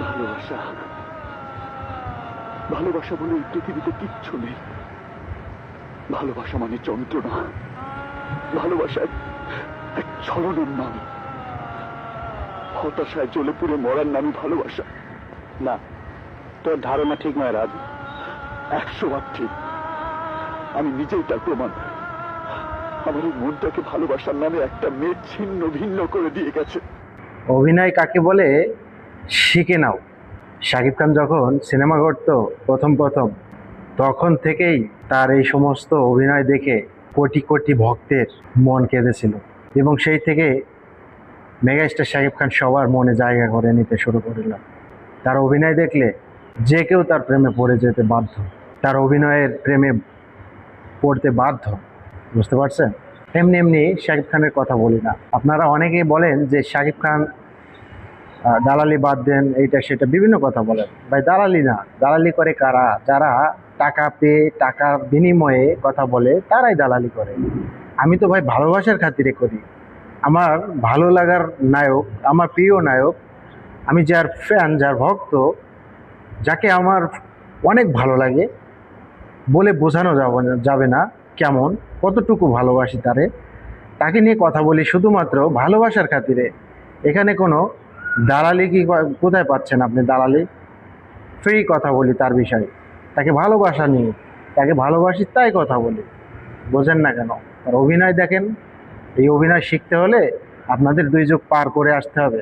ভালোবাসা, ভালোবাসা বলে এই পৃথিবীতে কিচ্ছু নেই। ভালোবাসা মানে যন্ত্রণা, ভালোবাসা এক ছলনার নাম, হতাশায় জ্বলে পুড়ে মরার নামই ভালোবাসা। না, তোর ধারণা ঠিক নয় রাজ। 100 বার ঠিক। আমি নিজেই তার প্রমাণ। আমার এই মনটাকে ভালোবাসার নামে একটা মেয়ে ছিন্ন ভিন্ন করে দিয়ে গেছে। অভিনয় কাকে বলে শিখে নাও। শাকিব খান যখন সিনেমা করত প্রথম প্রথম, তখন থেকেই তার এই সমস্ত অভিনয় দেখে কোটি কোটি ভক্তের মন কেঁদেছিল, এবং সেই থেকে মেগাস্টার শাকিব খান সবার মনে জায়গা করে নিতে শুরু করল। তার অভিনয় দেখলে যে কেউ তার প্রেমে পড়ে যেতে বাধ্য, তার অভিনয়ের প্রেমে পড়তে বাধ্য। বুঝতে পারছেন? এমনি এমনি শাকিব খানের কথা বলি না। আপনারা অনেকেই বলেন যে শাকিব খান দালালি বাদ দেন, এইটা সেটা বিভিন্ন কথা বলেন। ভাই দালালি না, দালালি করে কারা? যারা টাকা পেয়ে টাকার বিনিময়ে কথা বলে তারাই দালালি করে। আমি তো ভাই ভালোবাসার খাতিরে করি। আমার ভালো লাগার নায়ক, আমার প্রিয় নায়ক, আমি যার ফ্যান, যার ভক্ত, যাকে আমার অনেক ভালো লাগে, বলে বোঝানো যাবে না কেমন কতটুকু ভালোবাসি তাকে নিয়ে কথা বলি শুধুমাত্র ভালোবাসার খাতিরে। এখানে কোনো দালালি কি কোথায় পাচ্ছেন আপনি? দালালি ফ্রি কথা বলি তার বিষয়ে, তাকে ভালোবাসা নিয়ে, তাকে ভালোবাসি তাই কথা বলি। বোঝেন না কেন? আর অভিনয় দেখেন, এই অভিনয় শিখতে হলে আপনাদের 2 যুগ পার করে আসতে হবে।